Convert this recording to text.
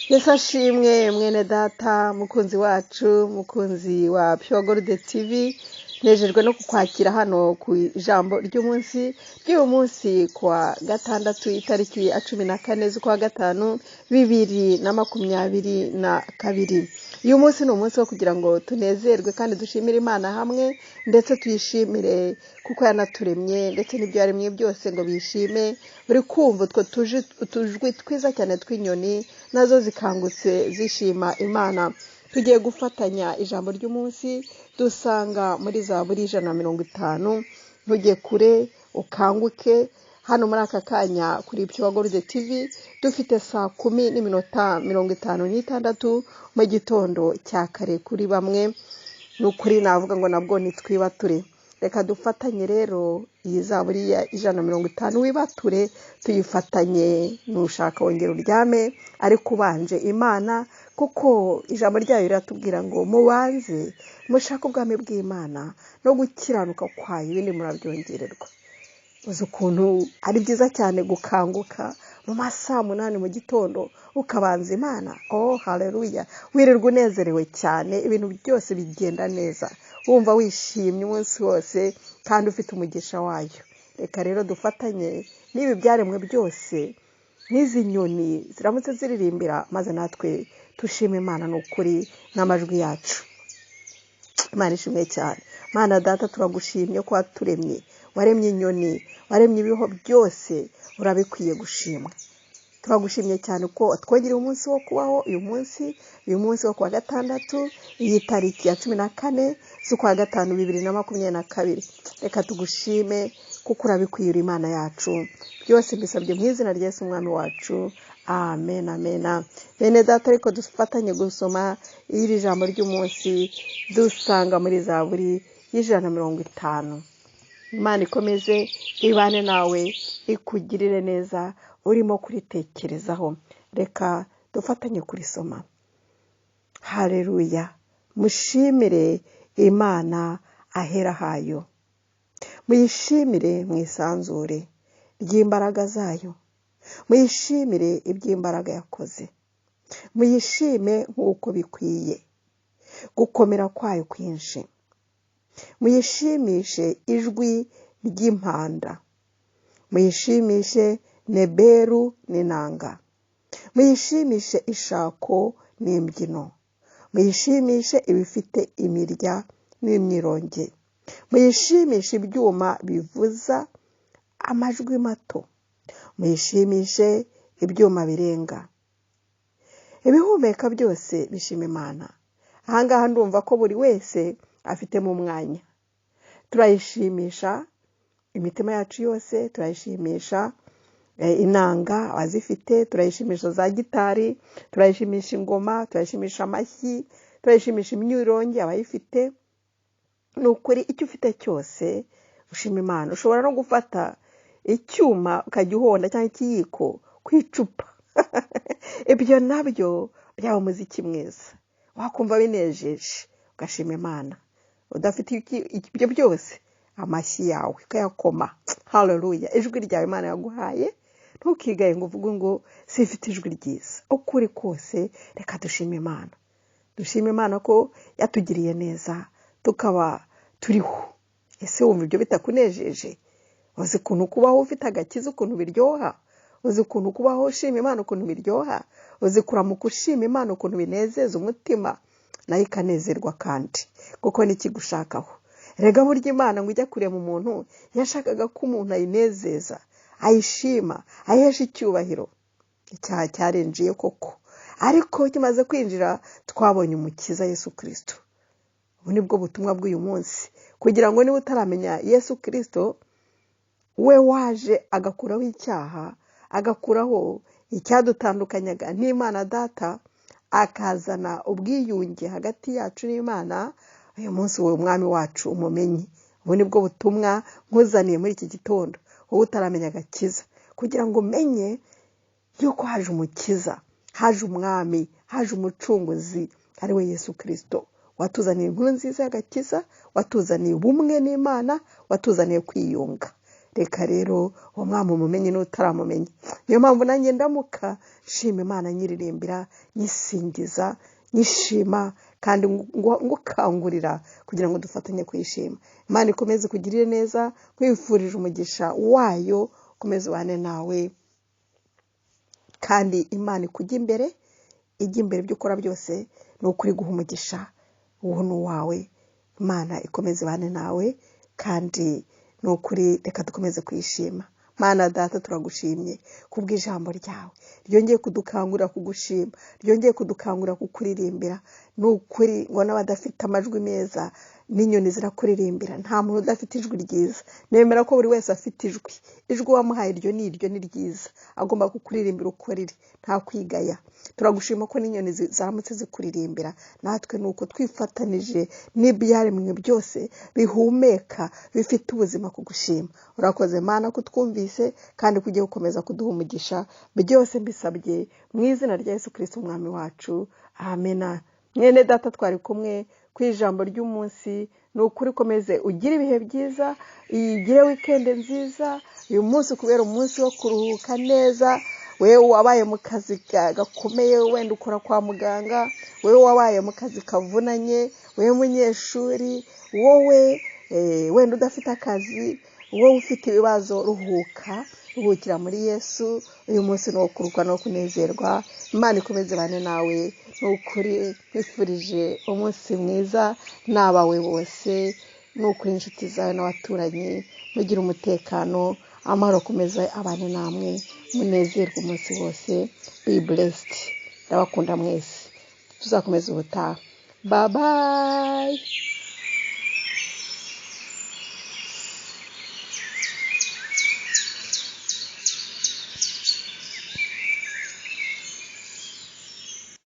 Yesu ashimwe mwene data mukunzi wacu mukunzi wa Pure Gold TV, nejejwe no kukwakira hano ku ijambo ry'umunsi ry'uyu munsi kwa gatandatu itariki ya 14 z'ukwa gatanu 2022. Uyu munsi ni umunsi wo kugira ngo tunezerwe kandi dushimire Imana hamwe, ndetse tuyishimire kuko yanaturemye ndetse n'ibyo yaremye byose ngo bishime. Buri kumva utwo tujwi twiza cyane tw'inyoni nazo zikangutse zishima Imana. Tugiye gufatanya ijambo ry'umunsi dusanga muri Zaburi 150. Ntujye kure ukanguke hano muri aka kanya kuri Pure Gold TV. Dufite saa 10:56 mu gitondo cya kare kuri bamwe. Nukuri navuga ngo nabwo nitwibature. Reka dufatanye rero iyi Zaburi ya 150 wibature, tuyifatanye. Nushaka wongera uryame ariko ubanje Imana, kuko ijambo ryayo riratubwira ngo mubanze mushaka ubwami bw'Imana no gukiranuka kwayo, ibindi murabyongererwa. Uzi ukuntu ari byiza cyane gukanguka mu masaa 8 mu gitondo ukabanza Imana. Oh haleluya, wirirwa unezerewe cyane, ibintu byose bigenda neza, wumva wishimye umunsi wose kandi ufite umugisha wayo. Reka rero dufatanye n'ibi byaremwe byose, n'izi nyoni ziramutse ziririmbira, maze natwe tushime Imana n'ukuri n'amajwi yacu. Imana ishimwe cyane. Mana data, turagushimye ko waturemye, waremye inyoni, waremye ibiho byose, urabikwiye gushimwa. Turagushimye cyane ko twongera umunsi wo kubaho. Uyu munsi wo kwa gatandatu, iyi tariki ya 14 z'ukwa gatanu 2022. Reka tugushime kuko urabikwiye, uri Imana yacu. Byose mbisabye mu izina rya Yesu umwami wacu, amen amen. Bene data, ariko dufatanye gusoma iri jambo ry'umunsi dusanga muri Zaburi 150. Imana ikomeze ibane nawe, ikugirire neza urimo kuritekerezaho. Reka dufatanye kurisoma. Haleluya, mushimire Imana ahera hayo, muyishimire mu isanzure ry'imbaraga zayo, muyishimire iby'imbaraga yakoze, muyishime nk'uko bikwiye gukomera kwayo kwinshi, muyishimishe ijwi ry'impanda, muyishimishe neberu n'inanga, muyishimishe ishako n'imbyino, muyishimishe ibifite imirya n'imyironge, muyishimishe ibyuma bivuza amajwi mato, muyishimishe ibyuma birenga. Ibihumeka byose bishima Imana. Ahangaha ndumva ko buri wese afite mu mwanya. Turayishimisha imitima yacu yose, turayishimisha inanga abazifite, turayishimisha za gitari, turayishimisha ingoma, turayishimisha amashyi, turayishimisha imyironge abayifite. Nukuri icyo ufite cyose ushima Imana. Ushobora no gufata icyuma ukajya uhonda cyangwa ikiyiko kwicupa. Ibyo nabyo byaba umuziki mwiza, wakumva binejeje ugashima Imana. Udafite ibyo byose, amashyi yawe ukayakoma. Haleluya, ijwi ryawe Imana yaguhaye. Ntukigaye ngo uvuge ngo sifite ijwi ryiza. Ukuri kose reka dushime Imana. Dushime Imana ko yatugiriye neza tukaba turiho. Ese wumva ibyo bitakunejeje? Uzi ukuntu kubaho ufite agakiza ukuntu biryoha? Uzi ukuntu kubaho ushima Imana ukuntu biryoha? Uzi kuramuka ushima Imana ukuntu binezeza umutima, nayo ikanezerwa kandi kuko nikigushakaho. Rega burya Imana ngo ijya kurema umuntu yashakaga ko umuntu ayinezeza, ayishima, ayesha icyubahiro. Icyaha cyarinjiye koko, ariko kimaze kwinjira twabonye umukiza Yesu Kristo. Ubu nibwo butumwa bw'uyu munsi, kugira ngo niba utaramenya Yesu Kristo, we waje agakuraho icyaha, agakuraho icyadutandukanyaga n'Imana Data, akazana ubwiyunge hagati yacu n'Imana. Uyu munsi wowe umwami wacu umumenye. Ubu nibwo butumwa nkuzaniye muri iki gitondo, wowe utaramenya agakiza, kugira ngo umenye yuko haje umukiza, haje umwami, haje umucunguzi, ari we Yesu Kristo. Watuzaniye inkuru nziza y'agakiza, watuzaniye ubumwe n'Imana, watuzaniye kwiyunga. reka rero uwo mwami umumenye n'utaramumenye. Niyo mpamvu nanjye ndamuka shima Imana nyiririmbira, nyisingiza, nyishima kandi ngukangurira kugira ngo dufatanye kuyishima. Imana ikomeze kugirire neza, kwifurije umugisha wayo, komeze ubane nawe kandi Imana ikujya imbere, ijya imbere ibyo ukora byose, ni ukuri guha umugisha uwo ni uwawe. Imana ikomeze ibane nawe kandi ni ukuri reka dukomeze kuyishima. Mana Data turagushimye kubw'ijambo ryawe ryongeye kudukangurira kugushima, ryongeye kudukangurira kukuririmbira. Ni ukuri ngo n'abadafite amajwi meza n'inyoni zirakuririmbira, nta muntu udafite ijwi ryiza. Nemera ko buri wese afite ijwi wamuhaye iryo ni ryiza, agomba kukuririmbira uko riri, nta kwigaya. Turagushima ko n'inyoni zaramutse zikuririmbira, natwe nuko twifatanije n'ibyaremwe byose bihumeka bifite ubuzima kugushima. Urakoze Mana kutwumvise kandi kugiye gukomeza kuduha umugisha. Byose mbisabye mu izina rya Yesu Kristo umwami wacu, amena. Mwene Data twari kumwe ku ijambo ry'umunsi. Ni ukuri komeze ugire ibihe byiza, ugire weekend nziza. Uyu munsi kubera umunsi wo kuruhuka neza, wewe wabaye mu kazi gakomeye, wenda ukora kwa muganga, wewe wabaye mu kazi kavunanye, wewe munyeshuri, wowe wenda udafite akazi, wowe ufite ibibazo, ruhukira muri Yesu. Uyu munsi ni uwo kuruhuka no kunezerwa. Imana ikomeze bane nawe. Ni ukuri kwifurije umunsi mwiza n'abawe bose, ni ukuri inshuti zawe n'abaturanyi, mugire umutekano, amahoro akomeze abane namwe, munezerwe umunsi wose. Be blessed. Ndabakunda mwese, tuzakomeza ubutaha. Bye bye.